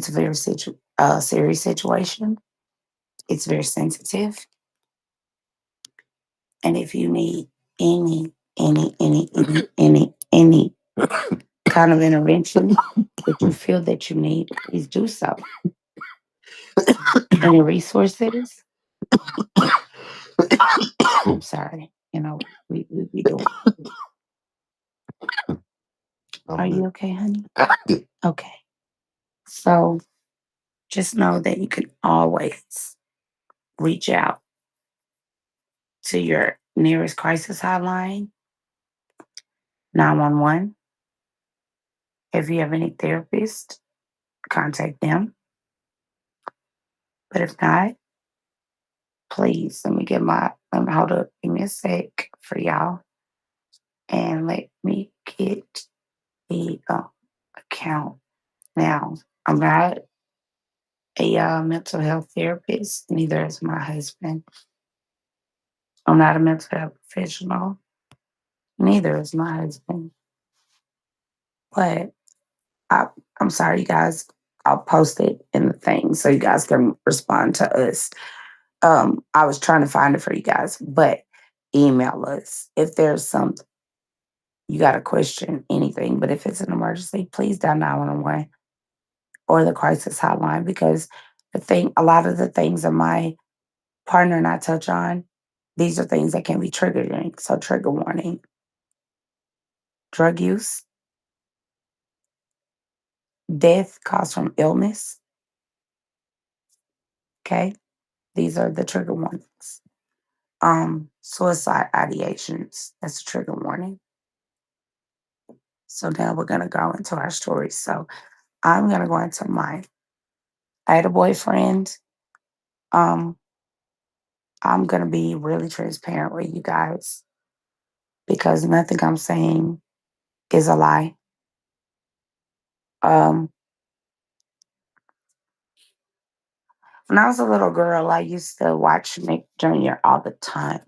It's a very serious situation. It's very sensitive. And if you need any kind of intervention that you feel that you need, please do so. Any resources? I'm sorry. We do. Are you okay, honey? Okay. So just know that you can always reach out to your nearest crisis hotline, 911. If you have any therapist, contact them. But if not, please let me hold up, give me a sec for y'all. And let me get the account. Now, I'm not a mental health therapist, neither is my husband. I'm not a mental health professional, neither is my husband. But I, I'm sorry, you guys. I'll post it in the thing so you guys can respond to us. I was trying to find it for you guys, but email us if there's something you got a question, anything. But if it's an emergency, please dial 911 or the crisis hotline because a lot of the things that my partner and I touch on, these are things that can be triggering. So, trigger warning: drug use, death caused from illness. Okay, these are the trigger warnings. Suicide ideations. That's a trigger warning. So now we're gonna go into our stories. So I'm gonna go into mine. I had a boyfriend. Um, I'm gonna be really transparent with you guys because nothing I'm saying is a lie. Um, when I was a little girl, I used to watch Nick Jr. all the time,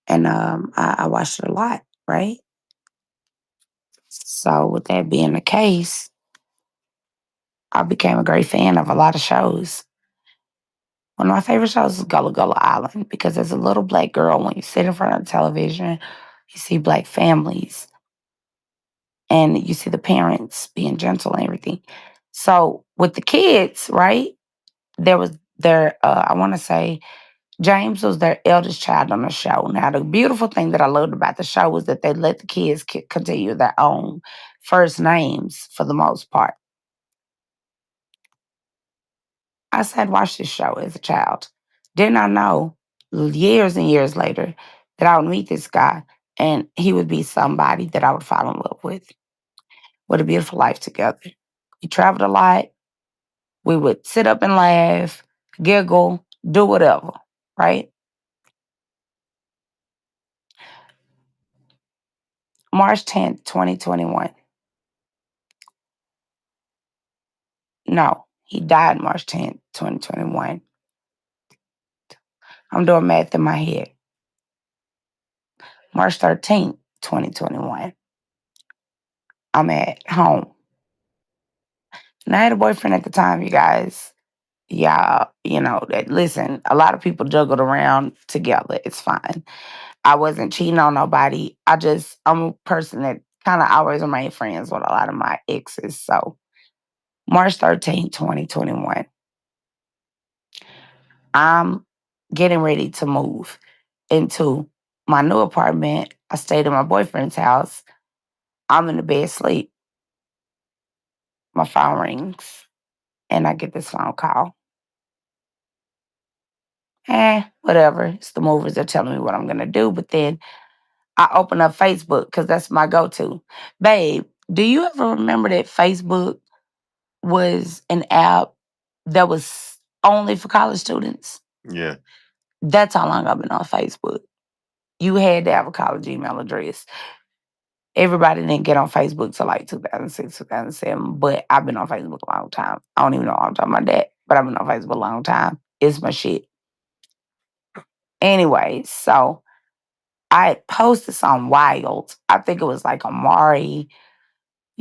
and I watched it a lot. Right. So with that being the case, I became a great fan of a lot of shows. One of my favorite shows is Gullah Gullah Island because as a little black girl, when you sit in front of the television, you see black families and you see the parents being gentle and everything. So with the kids, right, there was I want to say James was their eldest child on the show. Now, the beautiful thing that I loved about the show was that they let the kids continue their own first names for the most part. I said, watch this show as a child. Didn't I know years and years later that I would meet this guy and he would be somebody that I would fall in love with a beautiful life together. He traveled a lot. We would sit up and laugh, giggle, do whatever, right? March 10th, 2021. No, he died March 10th, 2021. I'm doing math in my head. March 13th, 2021. I'm at home. And I had a boyfriend at the time, you guys. Yeah, that listen, a lot of people juggled around together. It's fine. I wasn't cheating on nobody. I'm a person that kind of always remained friends with a lot of my exes. So March 13th, 2021. I'm getting ready to move into my new apartment. I stayed in my boyfriend's house. I'm in the bed asleep. My phone rings and I get this phone call. Whatever. It's the movers that are telling me what I'm gonna do. But then I open up Facebook because that's my go-to. Babe, do you ever remember that Facebook was an app that was only for college students? Yeah. That's how long I've been on Facebook. You had to have a college email address. Everybody didn't get on Facebook till like 2006, 2007, but I've been on Facebook a long time. I don't even know why I'm talking about that, but I've been on Facebook a long time. It's my shit. Anyway, so I had posted something wild. I think it was like Amari,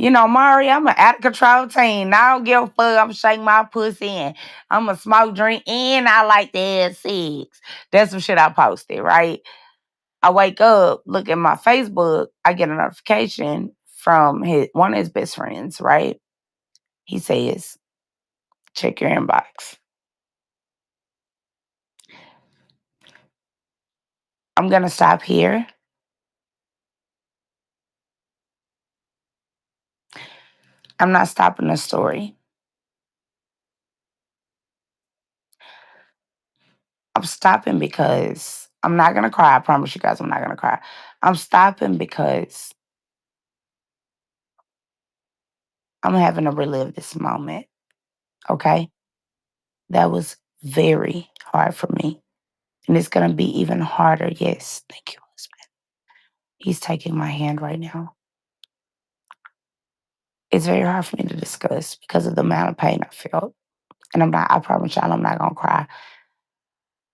You know, Mari, I'm an out of control teen. I don't give a fuck. I'm shaking my pussy in. I'm a smoke drink and I like to have sex. That's some shit I posted, right? I wake up, look at my Facebook, I get a notification from one of his best friends, right? He says, check your inbox. I'm gonna stop here. I'm not stopping the story. I'm stopping because I'm not gonna cry. I promise you guys I'm not gonna cry. I'm stopping because I'm having to relive this moment. Okay? That was very hard for me. And it's gonna be even harder. Yes, thank you, husband. He's taking my hand right now. It's very hard for me to discuss because of the amount of pain I felt. And I promise y'all I'm not gonna cry.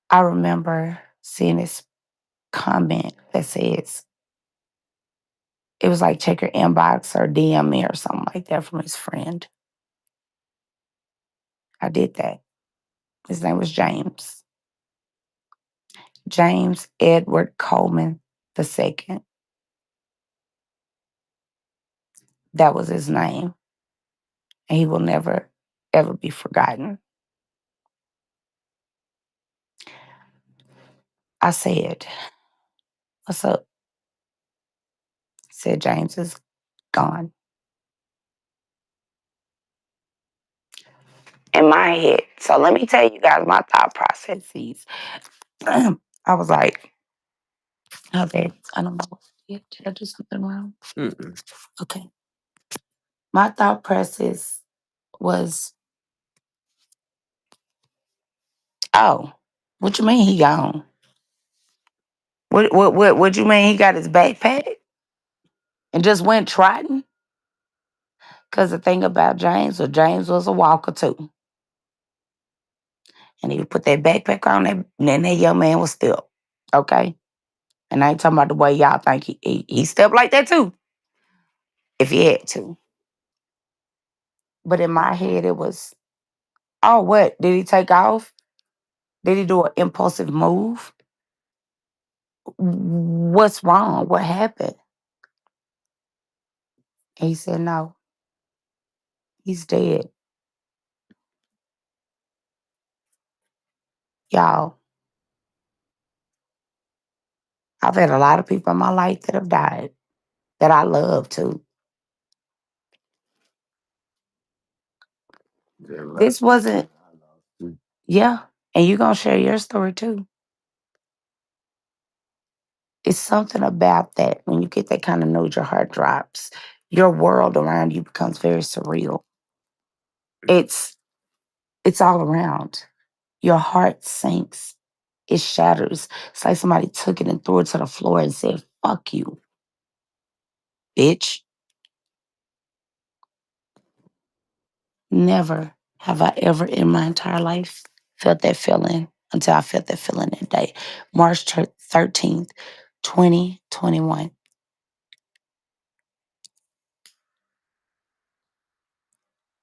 I remember seeing this comment that says, it was like check your inbox or DM me or something like that from his friend. I did that. His name was James. James Edward Coleman II. That was his name. And he will never, ever be forgotten. I said, what's up? He said, James is gone. In my head. So let me tell you guys my thought processes. I was like, okay, I don't know. Did I do something wrong? Mm-mm. Okay. My thought process was, oh, what you mean he gone? What you mean he got his backpack and just went trotting? Because the thing about James was a walker too. And he would put that backpack on and then that young man was still, okay? And I ain't talking about the way y'all think he stepped like that too, if he had to. But in my head it was, oh, what? Did he take off? Did he do an impulsive move? What's wrong? What happened? And he said, no, he's dead. Y'all, I've had a lot of people in my life that have died that I love too. This wasn't, yeah. And you're going to share your story too. It's something about that when you get that kind of news, your heart drops. Your world around you becomes very surreal. It's it's all around. Your heart sinks. It shatters. It's like somebody took it and threw it to the floor and said, fuck you, bitch. Never have I ever in my entire life felt that feeling until I felt that feeling that day. March 13th, 2021.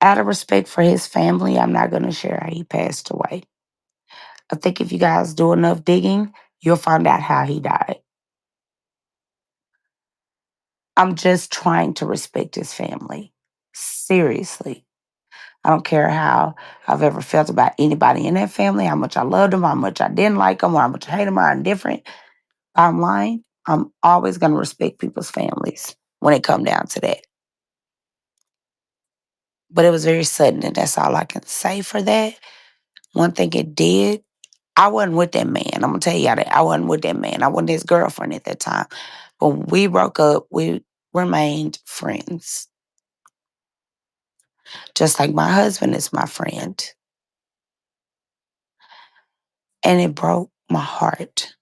Out of respect for his family, I'm not going to share how he passed away. I think if you guys do enough digging, you'll find out how he died. I'm just trying to respect his family. Seriously. I don't care how I've ever felt about anybody in that family, how much I loved them, how much I didn't like them, or how much I hate them, or indifferent. Bottom line, I'm always going to respect people's families when it come down to that. But it was very sudden, and that's all I can say for that. One thing it did, I wasn't with that man. I'm going to tell y'all that. I wasn't with that man. I wasn't his girlfriend at that time. When we broke up, we remained friends. Just like my husband is my friend. And it broke my heart.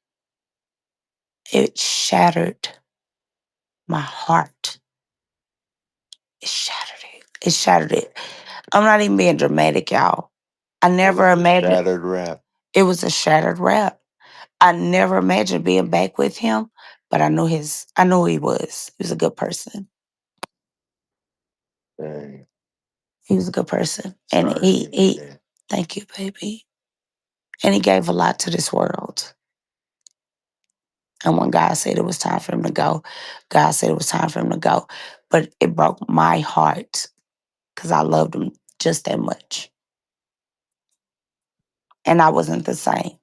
It shattered my heart. It shattered it. It shattered it. I'm not even being dramatic, y'all. I never imagined. Shattered rap. It was a shattered rap. I never imagined being back with him, but I knew who he was. He was a good person. Dang. He was a good person. And Sorry to hear that. thank you, baby. And he gave a lot to this world. And when God said it was time for him to go, God said it was time for him to go. But it broke my heart because I loved him just that much. And I wasn't the same.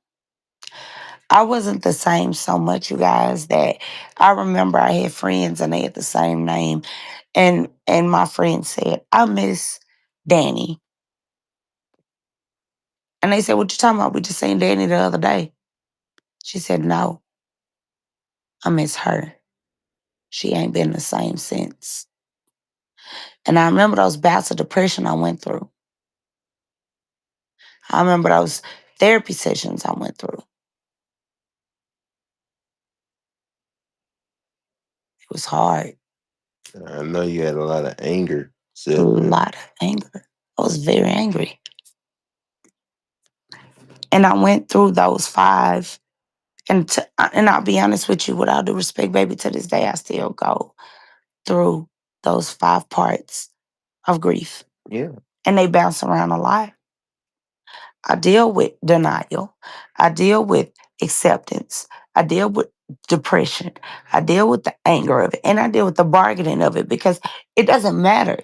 I wasn't the same so much, you guys, that I remember I had friends and they had the same name. And my friend said, I miss Danny. And they said, what you talking about? We just seen Danny the other day. She said, no, I miss her. She ain't been the same since. And I remember those bouts of depression I went through. I remember those therapy sessions I went through. It was hard. I know you had a lot of anger A set there. lot of anger. I was very angry. And I went through those five. And I'll be honest with you, with all due respect, baby, to this day, I still go through those five parts of grief. Yeah. And they bounce around a lot. I deal with denial. I deal with acceptance. I deal with depression. I deal with the anger of it. And I deal with the bargaining of it because it doesn't matter.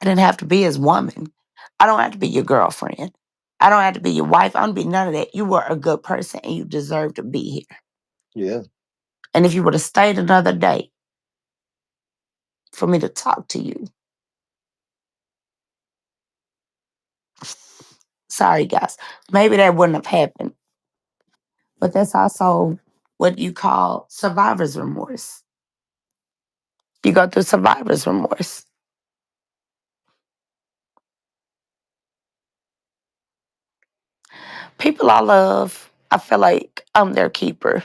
I didn't have to be his woman. I don't have to be your girlfriend. I don't have to be your wife. I don't be none of that. You were a good person and you deserve to be here. Yeah. And if you would have stayed another day for me to talk to you, sorry guys, maybe that wouldn't have happened. But that's also what you call survivor's remorse. You go through survivor's remorse. People I love, I feel like I'm their keeper.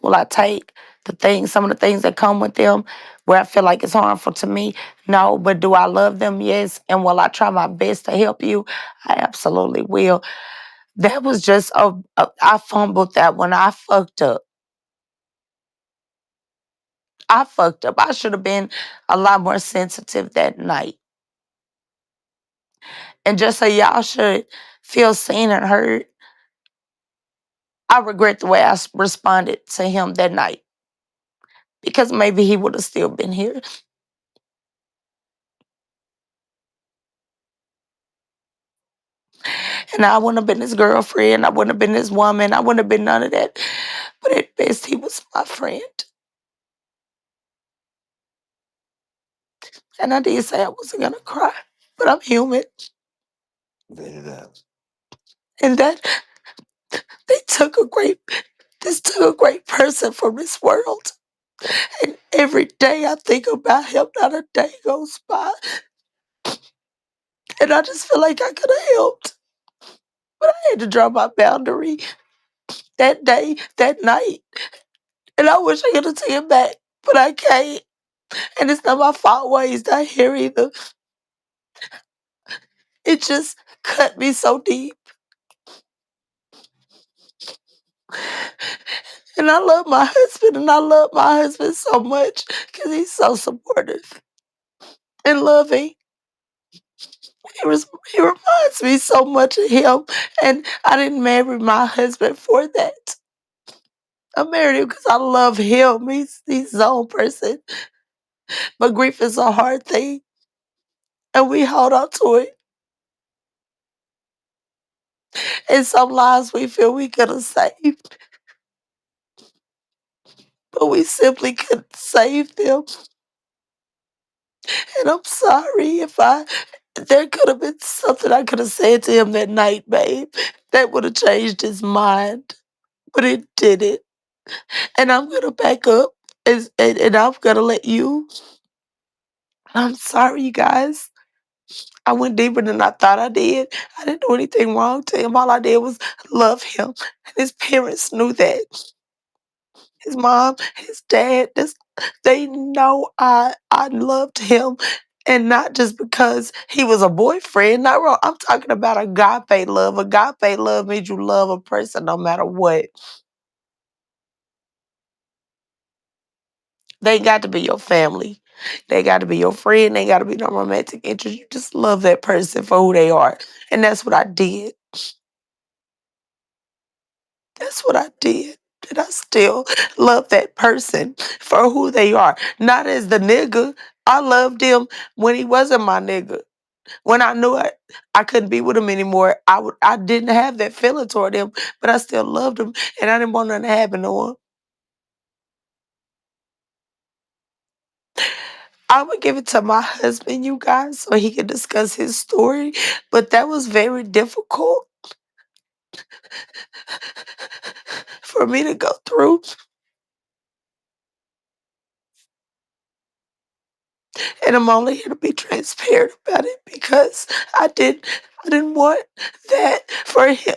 Will I take some of the things that come with them where I feel like it's harmful to me? No, but do I love them? Yes. And will I try my best to help you? I absolutely will. That was just I fumbled that when I fucked up. I fucked up. I should have been a lot more sensitive that night. And just so y'all should feel seen and heard, I regret the way I responded to him that night because maybe he would have still been here. And I wouldn't have been his girlfriend. I wouldn't have been his woman. I wouldn't have been none of that. But at best, he was my friend. And I did say I wasn't going to cry, but I'm human. Let it out. And that they took this took a great person from this world. And every day I think about him, not a day goes by. And I just feel like I could have helped. But I had to draw my boundary that day, that night. And I wish I could have taken it back, but I can't. And it's not my fault why he's not here either. It just cut me so deep. And I love my husband, and I love my husband so much because he's so supportive and loving. He reminds me so much of him, and I didn't marry my husband for that. I married him because I love him. He's his own person. But grief is a hard thing, and we hold on to it. And some lives we feel we could have saved, but we simply couldn't save them. And I'm sorry if there could have been something I could have said to him that night, babe, that would have changed his mind, but it didn't. And I'm gonna back up, and I'm gonna let you. I'm sorry, you guys. I went deeper than I thought I did. I didn't do anything wrong to him. All I did was love him. And his parents knew that. His mom, his dad, they know I loved him. And not just because he was a boyfriend. Not wrong. I'm talking about agape love. Agape love means you love a person no matter what. They got to be your family. They got to be your friend. They got to be no romantic interest. You just love that person for who they are. And that's what I did. That's what I did. And I still love that person for who they are. Not as the nigga. I loved him when he wasn't my nigga. When I knew I couldn't be with him anymore, I didn't have that feeling toward him, but I still loved him, and I didn't want nothing to happen to him. I would give it to my husband, you guys, so he could discuss his story. But that was very difficult for me to go through. And I'm only here to be transparent about it because I didn't want that for him.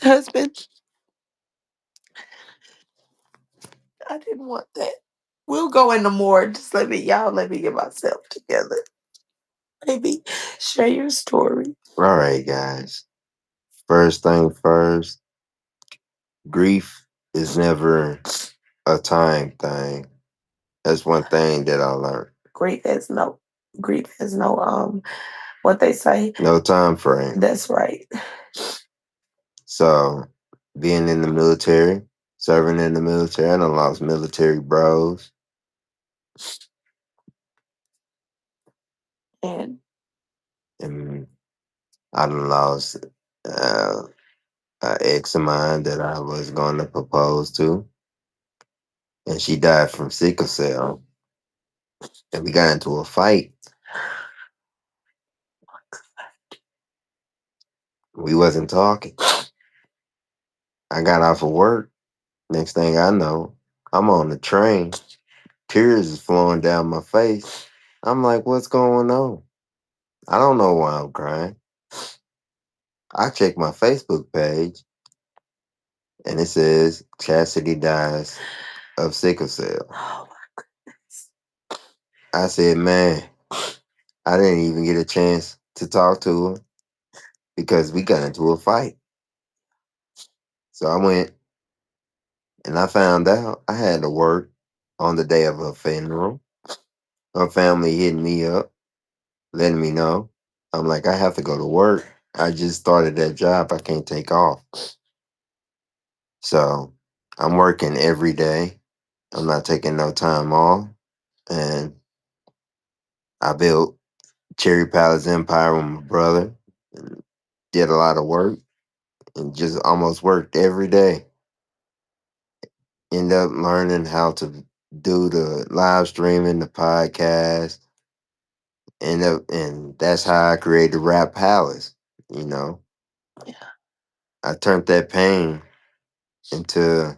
Husband, I didn't want that. We'll go into more. Just let me get myself together. Maybe share your story. All right, guys. First thing first, grief is never a time thing. That's one thing that I learned. Grief has no what they say. No time frame. That's right. So, being in the military, serving in the military, I done lost military bros. And And I done lost uh, an ex of mine that I was going to propose to. And she died from sickle cell. And we got into a fight. We wasn't talking. I got off of work. Next thing I know, I'm on the train. Tears is flowing down my face. I'm like, what's going on? I don't know why I'm crying. I check my Facebook page and it says Chastity dies of sickle cell. oh my goodness. I said, man, I didn't even get a chance to talk to her because we got into a fight. So I went and I found out I had to work on the day of her funeral. Her family hit me up, letting me know. I'm like, I have to go to work. I just started that job. I can't take off. So I'm working every day. I'm not taking no time off. And I built Cherry Palace Empire with my brother. And did a lot of work and just almost worked every day. End up learning how to do the live streaming, the podcast, and that's how I created Rap Palace. You know, Yeah. I turned that pain into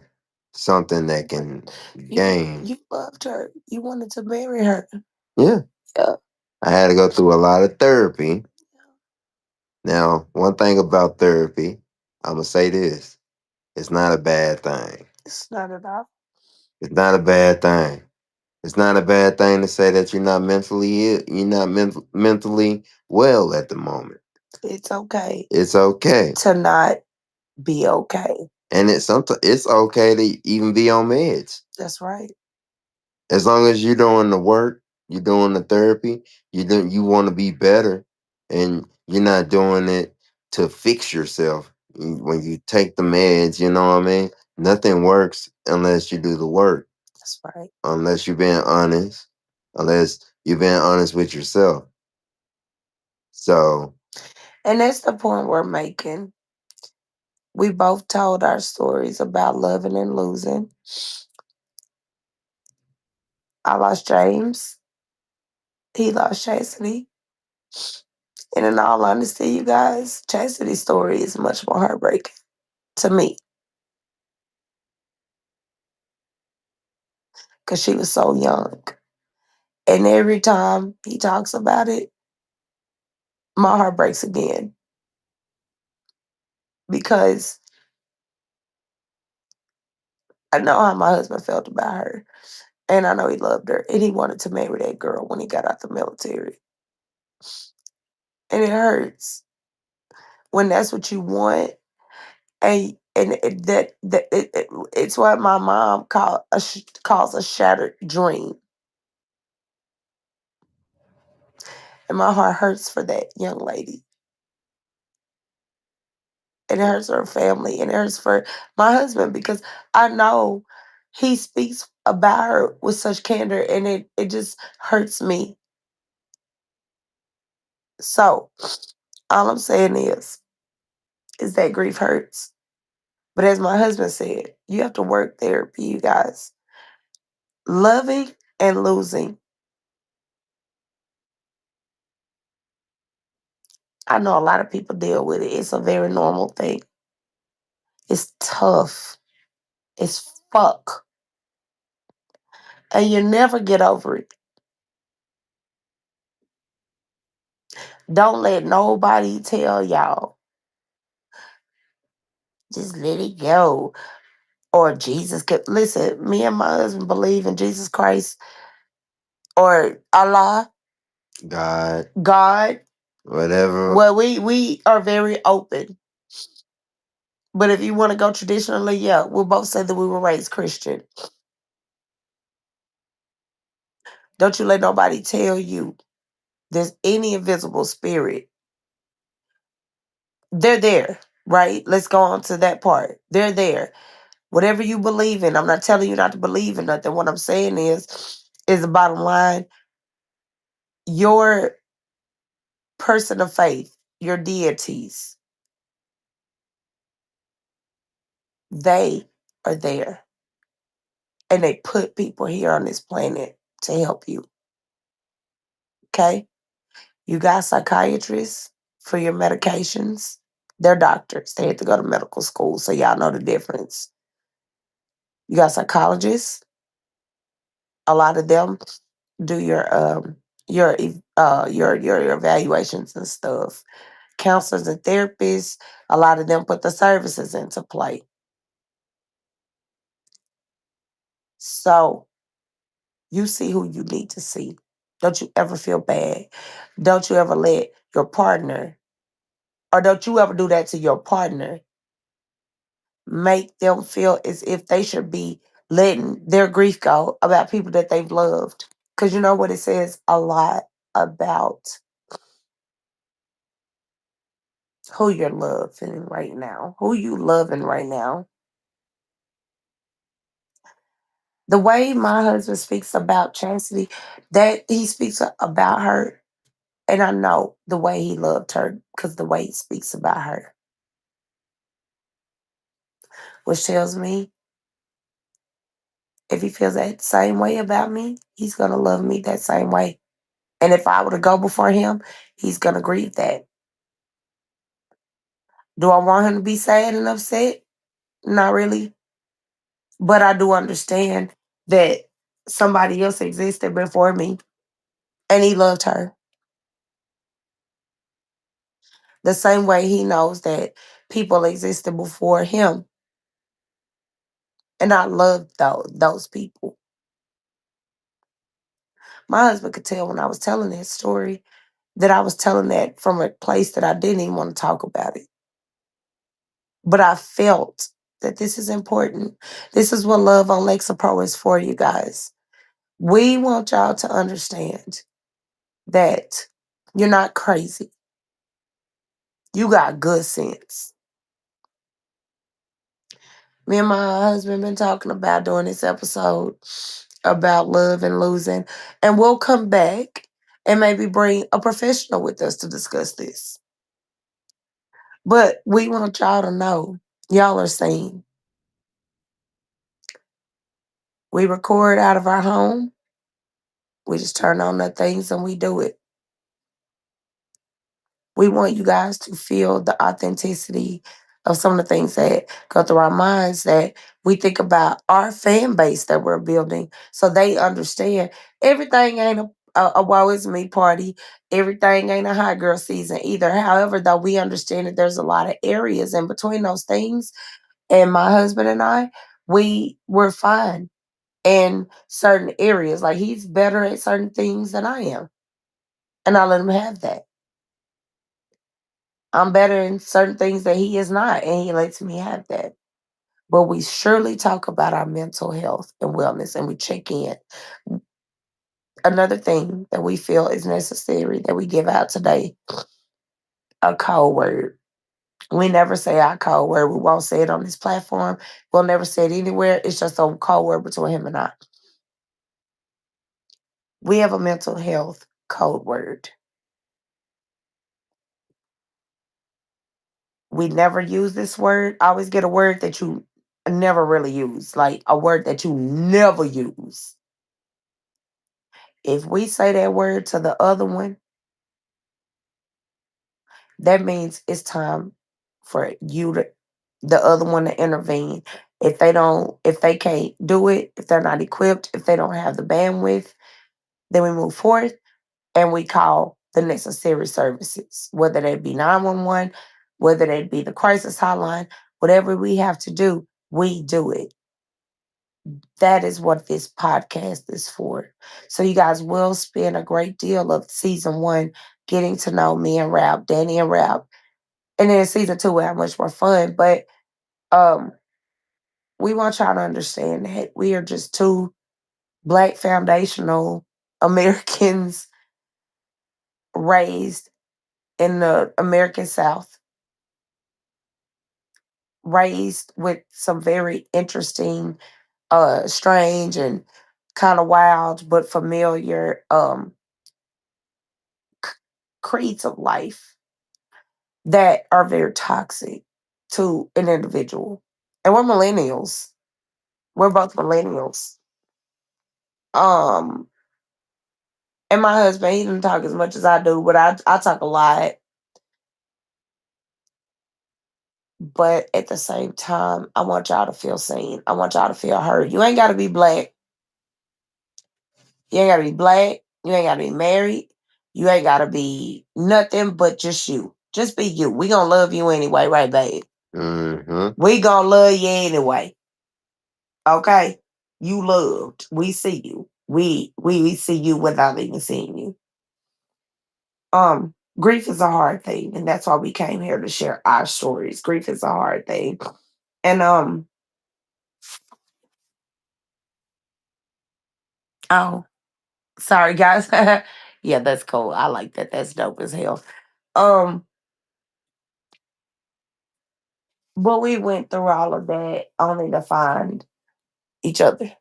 something that can gain. You loved her. You wanted to marry her. Yeah, Yeah. I had to go through a lot of therapy. Now, one thing about therapy, I'm gonna say this: it's not a bad thing. It's not enough. It's not a bad thing. It's not a bad thing to say that you're not mentally ill, you're not mentally well at the moment. It's okay It's okay. to not be okay. And it's okay to even be on meds. That's right. As long as you're doing the work, you're doing the therapy, you want to be better and you're not doing it to fix yourself. When you take the meds, you know what I mean? Nothing works unless you do the work. That's right. Unless you're being honest. Unless you're being honest with yourself. So, And that's the point we're making. We both told our stories about loving and losing. I lost James. He lost Chastity. And in all honesty, you guys, Chastity's story is much more heartbreaking to me because she was so young. And every time he talks about it, my heart breaks again because I know how my husband felt about her. And I know he loved her. And he wanted to marry that girl when he got out the military. And it hurts when that's what you want. And And it's what my mom calls a shattered dream. And my heart hurts for that young lady. And it hurts for her family. And it hurts for my husband because I know he speaks about her with such candor and it just hurts me. So all I'm saying is that grief hurts. But as my husband said, you have to work therapy, you guys. Loving and losing. I know a lot of people deal with it. It's a very normal thing. It's tough. It's fuck. And you never get over it. Don't let nobody tell y'all. Just let it go. Or Jesus could listen, me and my husband believe in Jesus Christ or Allah, God, God. whatever. Well, we are very open. But if you want to go traditionally, yeah, we'll both say that we were raised Christian. Don't you let nobody tell you there's any invisible spirit. They're there, right? Let's go on to that part. They're there. Whatever you believe in, I'm not telling you not to believe in nothing. What I'm saying is the bottom line. Your person of faith, your deities, they are there. And they put people here on this planet to help you. Okay? You got psychiatrists for your medications. They're doctors. They have to go to medical school, so y'all know the difference. You got psychologists. A lot of them do your evaluations and stuff. Counselors and therapists, a lot of them put the services into play. So you see who you need to see. Don't you ever feel bad. Don't you ever let your partner, or don't you ever do that to your partner, make them feel as if they should be letting their grief go about people that they've loved. Because you know what, it says a lot about who you're loving right now, who you loving right now. The way my husband speaks about Chastity, that he speaks about her, and I know the way he loved her because the way he speaks about her, which tells me if he feels that same way about me, he's gonna love me that same way. And if I were to go before him, he's gonna grieve that. Do I want him to be sad and upset? Not really. But I do understand that somebody else existed before me and he loved her. The same way he knows that people existed before him. And I loved those people. My husband could tell when I was telling that story that I was telling that from a place that I didn't even want to talk about it. But I felt that this is important. This is what Love on Lexapro is for, you guys. We want y'all to understand that you're not crazy. You got good sense. Me and my husband been talking about doing this episode about love and losing, and we'll come back and maybe bring a professional with us to discuss this. But we want y'all to know y'all are seen. We record out of our home. We just turn on the things and we do it. We want you guys to feel the authenticity of some of the things that go through our minds, that we think about our fan base that we're building so they understand everything ain't a woe is me party. Everything ain't a hot girl season either. However, though, we understand that there's a lot of areas in between those things. And my husband and I, we're fine in certain areas. Like he's better at certain things than I am. And I let him have that. I'm better in certain things that he is not, and he lets me have that. but we surely talk about our mental health and wellness and we check in. Another thing that we feel is necessary that we give out today, a code word. We never say our code word. We won't say it on this platform. We'll never say it anywhere. It's just a code word between him and I. We have a mental health code word. We never use this word. I always get a word that you never really use, like a word that you never use. If we say that word to the other one, that means it's time for you to the other one to intervene. If they can't do it, if they're not equipped, if they don't have the bandwidth, then we move forward and we call the necessary services, whether that be 911, whether that be the crisis hotline, whatever we have to do, we do it. That is what this podcast is for. So you guys will spend a great deal of season one getting to know me and Rap, Danny and Rap. And then season two will have much more fun. But um, we want y'all to understand that we are just two Black foundational Americans raised in the American South, raised with some very interesting, strange, and kind of wild but familiar creeds of life that are very toxic to an individual. And we're millennials. We're both millennials. Um, and my husband, he doesn't talk as much as I do, but I talk a lot. But at the same time, I want y'all to feel seen. I want y'all to feel heard. You ain't gotta be black. You ain't gotta be black. You ain't gotta be married. You ain't gotta be nothing but just you. Just be you. We gonna love you anyway, right, babe? Mm-hmm. We gonna love you anyway. Okay? You loved. We see you. We see you without even seeing you. Grief is a hard thing, and that's why we came here to share our stories. Grief is a hard thing. And oh, sorry guys. Yeah, that's cool. I like that. That's dope as hell. Um, but we went through all of that only to find each other.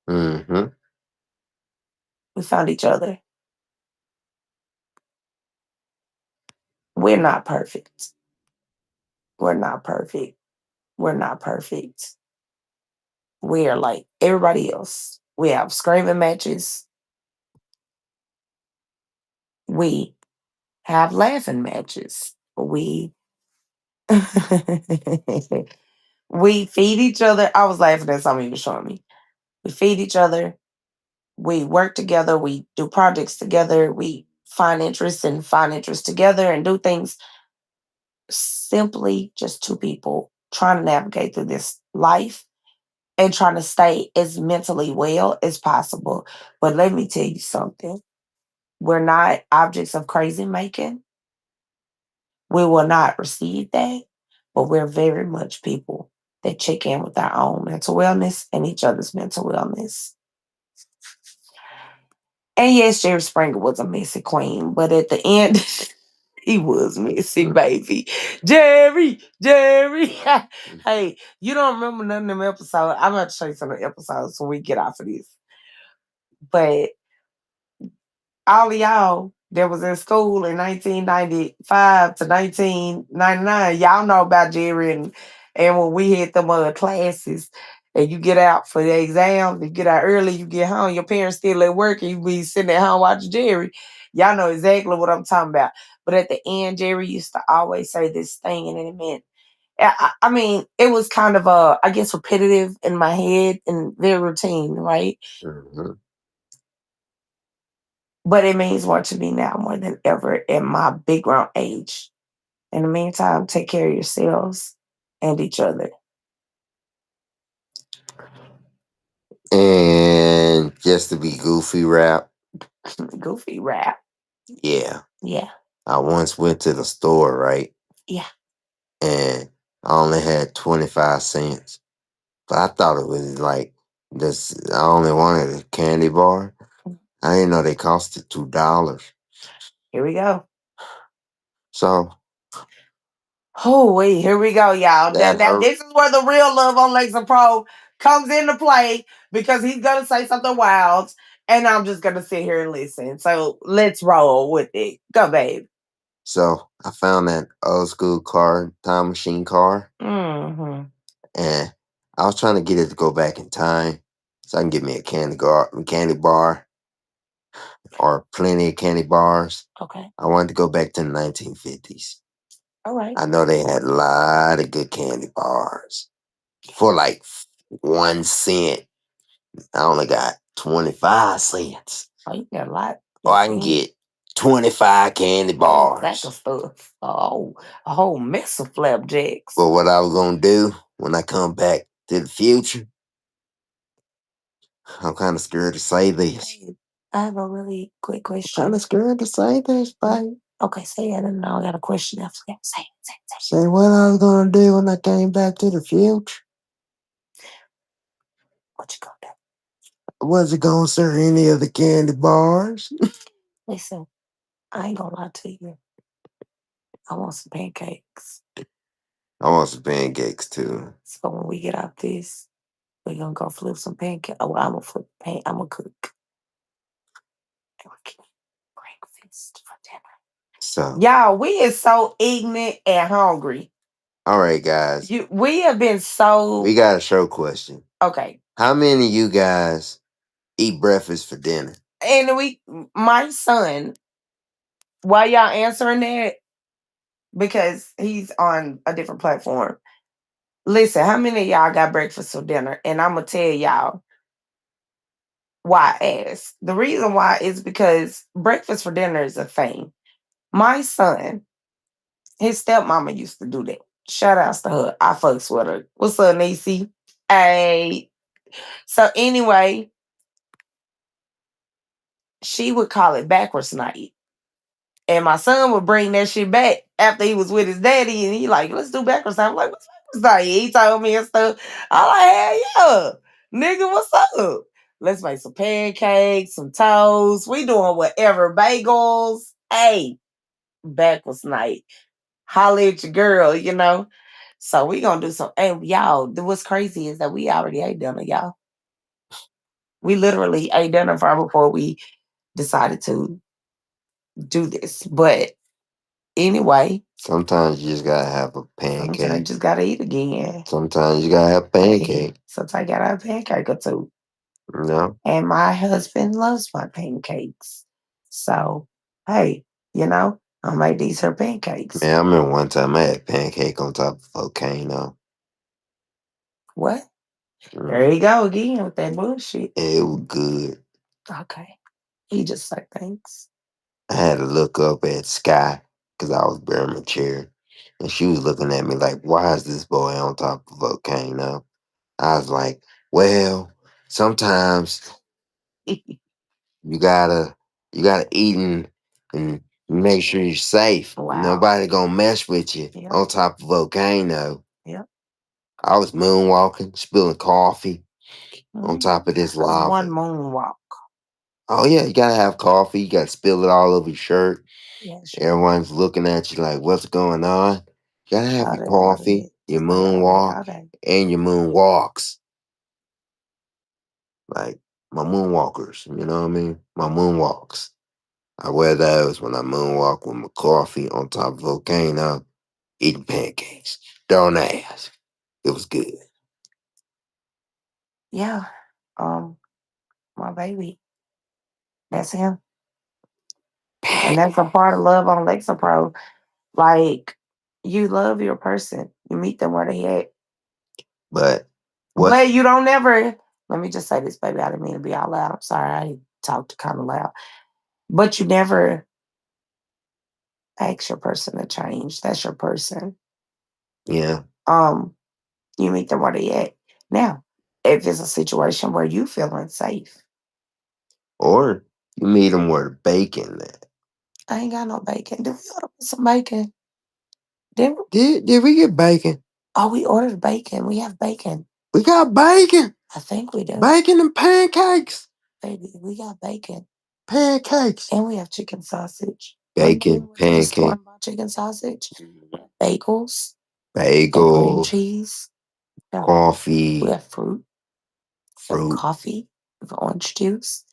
Mm-hmm. We found each other. We're not perfect. We're not perfect. We're not perfect. We are like everybody else. We have screaming matches. We have laughing matches. We we feed each other. I was laughing at something you were showing me. We feed each other. We work together. We do projects together. We find interest together and do things simply just two people trying to navigate through this life and trying to stay as mentally well as possible. But let me tell you something. We're not objects of crazy making. We will not receive that, but we're very much people that check in with our own mental wellness and each other's mental wellness. And yes, Jerry Springer was a messy queen, but at the end, he was messy, baby. Jerry. Hey, you don't remember none of them episodes. I'm about to show you some of the episodes when we get off of this. But all of y'all that was in school in 1995 to 1999, y'all know about Jerry and when we had them other classes and you get out for the exams, you get out early, you get home, your parents still at work and you be sitting at home watching Jerry. Y'all know exactly what I'm talking about. But at the end, Jerry used to always say this thing and it meant I mean, it was kind of I guess repetitive in my head and very routine, right? Mm-hmm. But it means more to me now more than ever in my big grown age. In the meantime, take care of yourselves and each other. And just to be goofy rap, Goofy rap. yeah. Yeah. I once went to the store, right? Yeah. And I only had 25 cents. But I thought it was like this. I only wanted a candy bar. I didn't know they costed $2. Here we go. So Oh, wait, here we go, y'all. that Now, hurt. this is where the real love on Lexa Pro comes into play because he's gonna say something wild, and I'm just gonna sit here and listen. So let's roll with it. Go, babe. So I found that old school car, time machine car, Mm-hmm. and I was trying to get it to go back in time so I can get me a candy bar, or plenty of candy bars. Okay. I wanted to go back to the 1950s. All right. I know they had a lot of good candy bars for like 1 cent. I only got 25 cents. Oh, you got a lot. Or I can get 25 candy Whole sack of bars. stuff. Oh, a whole mess of flapjacks. But what I was going to do when I come back to the future, I'm kind of scared to say this. Babe, I have a really quick Kind question. of scared to say this, babe. Okay, say it, and now I got a question after that. Say it, say it, say Say what I was going to do when I came back to the future. it. What you gonna do? I wasn't going to serve any of the candy bars. Listen, I ain't gonna lie to you. I want some pancakes. I want some pancakes too. So when we get out this, we're gonna go flip some pancakes. Oh, I'm gonna flip I'm gonna cook. And we can eat breakfast for dinner. So, Y'all, we is so ignorant and hungry. all right, guys. We have been We so got a show question. okay. How many of you guys eat breakfast for dinner? And my son, why y'all answering that? Because he's on a different platform. Listen, how many of y'all got breakfast for dinner? And I'm gonna tell y'all why I asked. The reason why is because breakfast for dinner is a thing. My son, his stepmama used to do that. Shout outs to her. I fucks with her. What's up, Niecy? Hey. So anyway, she would call it backwards night. And my son would bring that shit back after he was with his daddy, and he like, let's do backwards night. I'm like, what's backwards night? He told me and stuff. I'm like, hell yeah, nigga, what's up? Let's make some pancakes, some toast. We doing whatever, bagels. Hey, backwards night. Holla at your girl, you know. So we gonna do some. Hey, y'all, what's crazy is that we already ate dinner, y'all. We literally ate dinner far before we decided to do this. But anyway, Sometimes you just gotta have a sometimes you pancake. just gotta eat again. Sometimes you gotta have Hey, pancake. sometimes I gotta have a pancake or two. You know? And my husband loves my pancakes. So, hey, you know, I made these her pancakes. Man, I remember one time I had pancake on top of a volcano. What? There Mm. you go again with that bullshit. It was good. Okay. He just said thanks. I had to look up at Sky because I was bearing my chair. And she was looking at me like, why is this boy on top of a volcano? I was like, well, sometimes you gotta eat and make sure you're safe. Wow. Nobody gonna mess with you Yep. on top of a volcano. Yep. I was moonwalking, spilling coffee on Mhm. top of this That's one lava. moonwalk. Oh yeah, you gotta have coffee. You gotta spill it all over your shirt. Yeah, sure. Everyone's looking at you like, what's going on? You gotta have All your day, all day. coffee, your All day, all day, moonwalk, all day. and your moonwalks. Like my moonwalkers, you know what I mean? My moonwalks. I wear those when I moonwalk with my coffee on top of a volcano, eating pancakes. Don't ask. It was good. Yeah. Um, my baby. That's him. And that's a part of love on Lexapro. Like, you love your person. You meet them where they at. But what? But you don't never, let me just say this, baby. I didn't mean to be out loud. I'm sorry. I talked kind of loud. But you never ask your person to change. That's your person. Yeah. Um, you meet them where they at. Now, if it's a situation where you feel unsafe, Or you meet them where the bacon at. I ain't got no bacon. Did we order some bacon? Did we? Did we get bacon? Oh, we ordered bacon. We have bacon. We got bacon. I think we do. Bacon and pancakes. Baby, we got bacon. Pancakes. And we have chicken sausage. Remember when we Bacon, went to the store pancake, and bought chicken sausage? Bagels. We got cream bagel, cheese. Yeah. We coffee, have fruit. We have fruit, coffee. We have orange juice.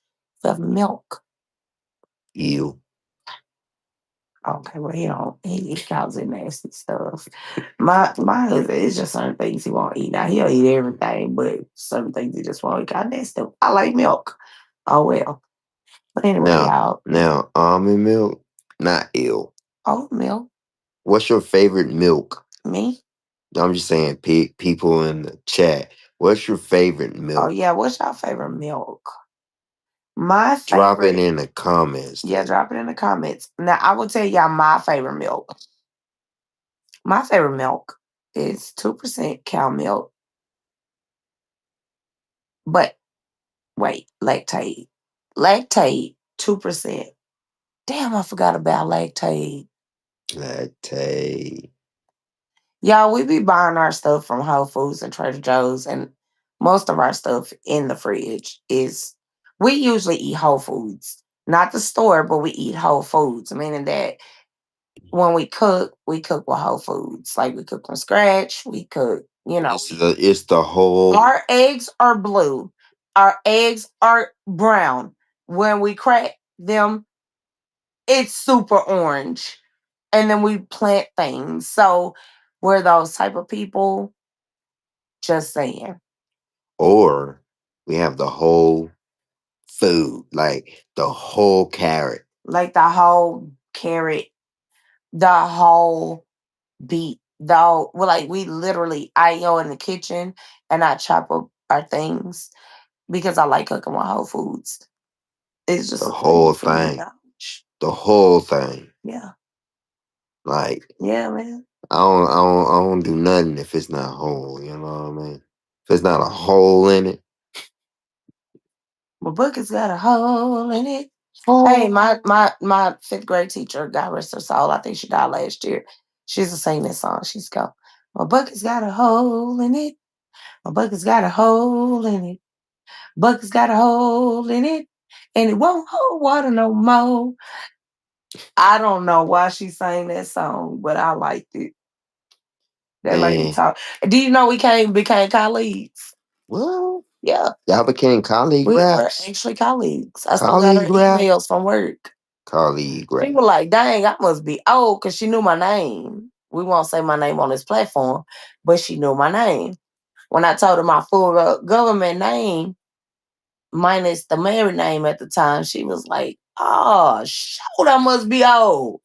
We have milk. ew. Okay, well he calls it nasty stuff. My husband is just certain things he won't eat. Now he'll eat everything, but certain things he just won't eat. God nasty. I like milk. Oh well. But anyway, Now, y'all, now, almond milk, not ill. oat milk, What's your favorite milk? me. I'm just saying, people in the chat. What's your favorite Oh milk? yeah, what's your favorite milk? My Drop it favorite, in the comments. yeah, Then. drop it in the comments. Now I will tell y'all my favorite milk. My favorite milk is 2% cow milk, but wait, lactate. Lactate, 2%. Damn, I forgot about lactate. Latte. Y'all, we be buying our stuff from Whole Foods and Trader Joe's, and most of our stuff in the fridge is, we usually eat Whole Foods. Not the store, but we eat Whole Foods, meaning that when we cook with Whole Foods. Like we cook from scratch. We cook, It's the whole our eggs are blue. Our eggs are brown. When we crack them, it's super orange. And then we plant things. So we're those type of people. Just saying. or we have the whole food, like the whole carrot. Like the whole carrot, the whole beet, well, like we literally, I go in the kitchen and I chop up our things because I like cooking with Whole Foods. It's just The a thing whole for me. thing. The whole thing. Yeah. Like Yeah, man. I don't do nothing if it's not whole, you know what I mean? If it's not a hole in it. My book has got a hole in it. Hey, my fifth grade teacher, God rest her soul, I think she died last year. She used to sing this song. She's go, my bucket's got a hole in it. My bucket's got a hole in it. Bucket's got a hole in it. And it won't hold water no more. I don't know why she sang that song, but I liked it. That lady Man. talk. Do you know we became colleagues? Well, Yeah. y'all became colleague We were raps. actually colleagues. I still got her Colleague emails raps. from work. Colleague She rap. was like, dang, I must be old because she knew my name. We won't say my name on this platform, but she knew my name. When I told her my full government name, minus the married name at the time, she was like, oh, shoot, I must be old.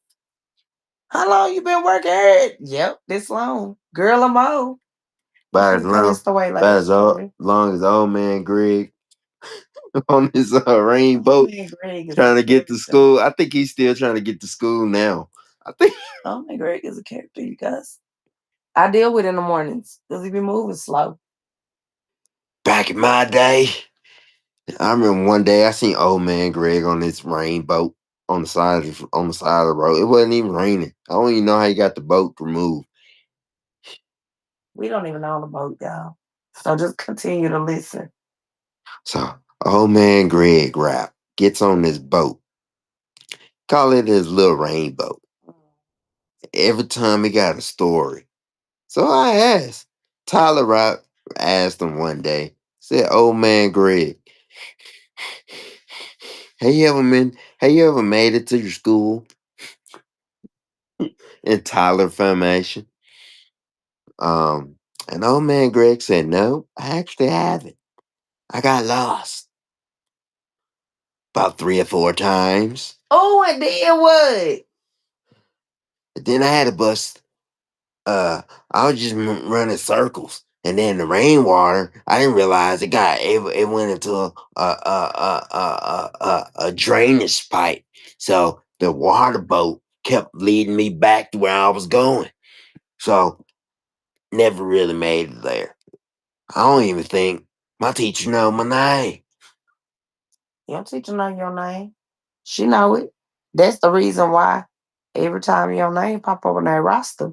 How long you been working here? Yep, this long. Girl, I'm old. About She as long, passed away about as last year. long as old man Greg on his Oh rainboat man, Greg is a trying to get to character. school. I think he's still trying to get to school now. I think Oh man, Greg is a character, you guys. I deal with it in the mornings because he be moving slow. back in my day, I remember one day I seen old man Greg on this rainboat on the side of the road. It wasn't even raining. I don't even know how he got the boat removed. We don't even own a boat, y'all. So just continue to listen. So old man Greg rap gets on this boat. Call it his little rainboat. Every time he got a story. So I asked. Tyler Rock asked him one day, said, old man Greg, have you ever made it to your school in Tyler formation? Um, and old man Greg said, no, I actually haven't. I got lost about 3 or 4 times. Oh, and then what? And then I had to bust I was just running circles, and then the rainwater. I didn't realize it went into a drainage pipe. So the water boat kept leading me back to where I was going. So never really made it there. I don't even think my teacher know my name. Your teacher know your name. She know it. That's the reason why every time your name pop up on that roster,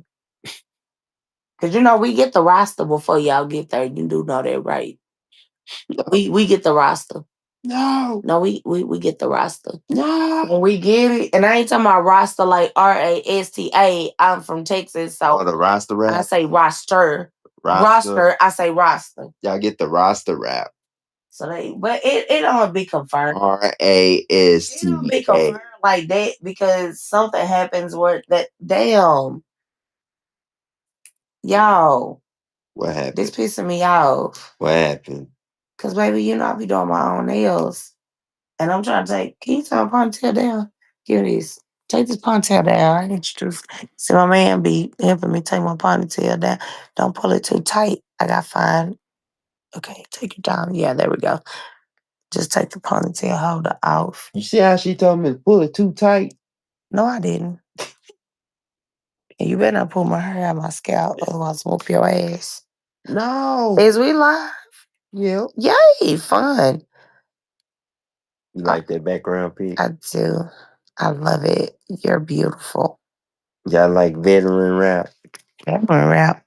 Cause you know we get the roster before y'all get there. You do know that, right? We get the roster. No. No, we get the roster. No. When we get it, and I ain't talking about roster like RASTA. I'm from Texas, so Oh, the roster I rap? say roster. Roster. Roster, I say roster. Y'all get the roster rap. So but it don't be confirmed. It don't be RASTA. confirmed like that because something happens where that damn y'all. What happened? This pissing me off. What happened? Cause baby, you know I be doing my own nails. And I'm trying to take, can you take my ponytail down? Here it is. Take this ponytail down. I introduced. See, my man be helping me take my ponytail down. Don't pull it too tight. I got fine. Okay, take it down. Yeah, there we go. Just take the ponytail holder off. You see how she told me to pull it too tight? No, I didn't. And you better not pull my hair out of my scalp, otherwise I'll whoop your ass. No. Is we live? Yep. Yay, fun. You like that background pic? I do. I love it. You're beautiful. Y'all like veteran rap? Veteran rap.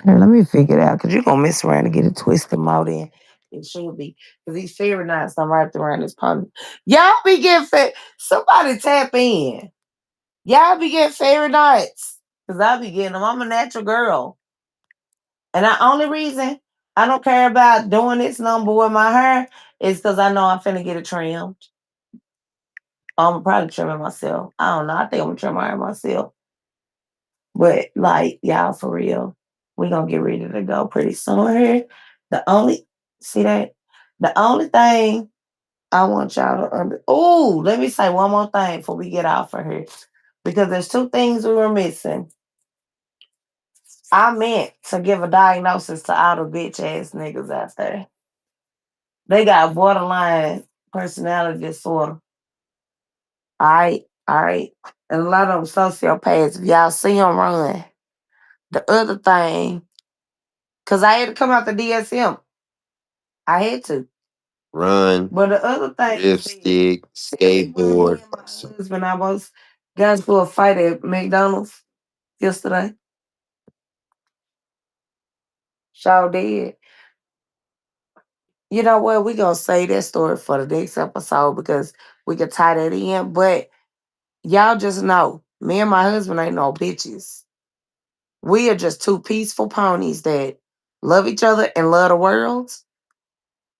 Let me figure it out because you're going to mess around and get it twisted more than it should be. Because these fairy knots I'm wrapped around this pony. Y'all be getting somebody tap in. Y'all be getting fairy knots. Because I be getting them. I'm a natural girl. And the only reason I don't care about doing this number with my hair is because I know I'm finna get it trimmed. I'm probably trim it myself. I don't know. I think I'm going to trim my hair myself. But like, y'all, for real, we gonna get ready to go pretty soon here. The only see that the only thing I want y'all to let me say one more thing before we get off of here. Because there's two things we were missing. I meant to give a diagnosis to all the bitch ass niggas out there. They got borderline personality disorder. All right. And a lot of them sociopaths. If y'all see them run. The other thing, because I had to come out the DSM. I had to. Run, But the other thing, lipstick, skateboard. my husband almost got into a fight at McDonald's yesterday. Sure did. You know what? We're going to say that story for the next episode because we can tie that in. But y'all just know, me and my husband ain't no bitches. We are just two peaceful ponies that love each other and love the world.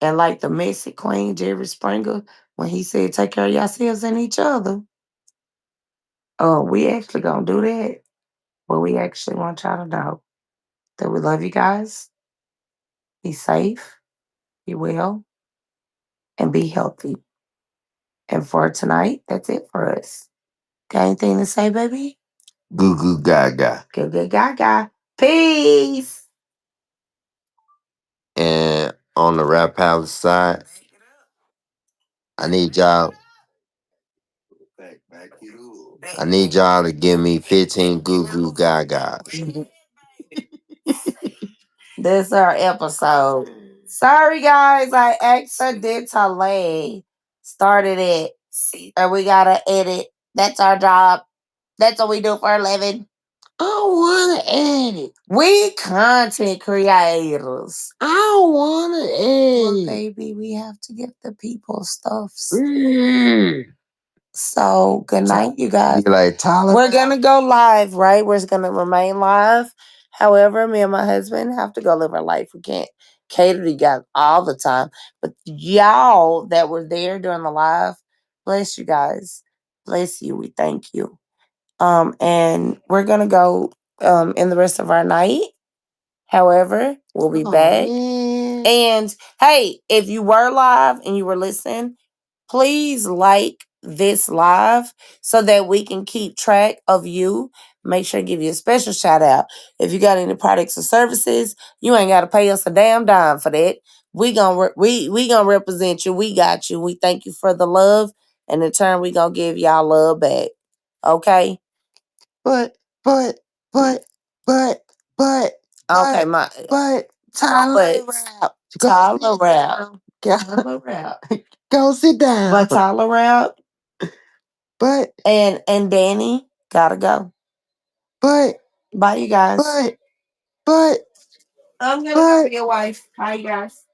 And like the Messy Queen, Jerry Springer, when he said, take care of yourselves and each other. Oh, we actually gonna do that. But we actually want y'all to know that we love you guys. Be safe, be well, and be healthy. And for tonight, that's it for us. Got anything to say, baby? Goo goo gaga. Good, gaga. Peace. And on the Rap Palace side, I need y'all. I need y'all to give me 15 goo goo gagas. This is our episode. Sorry, guys, I accidentally started it. And we gotta edit. That's our job. That's what we do for a living. I don't want to edit. We content creators. I don't want to edit. Well, baby, we have to give the people stuff. So, good night, you guys. Be like, Tyler. We're going to go live, right? We're going to remain live. However, me and my husband have to go live our life. We can't cater to you guys all the time. But y'all that were there during the live, bless you guys. Bless you. We thank you. And we're gonna go in the rest of our night. However, we'll be back. Man. And hey, if you were live and you were listening, please like this live so that we can keep track of you. Make sure to give you a special shout out. If you got any products or services, you ain't got to pay us a damn dime for that. We gonna represent you. We got you. We thank you for the love, and in turn, we gonna give y'all love back. Okay. But, but, but, but, but. Okay, but Tyler Rap. Tyler Rap. Tyler Rap. Go sit down. But Tyler Rap. But and Danny gotta go. But bye, you guys. But but I'm gonna go but be a wife. Hi, guys.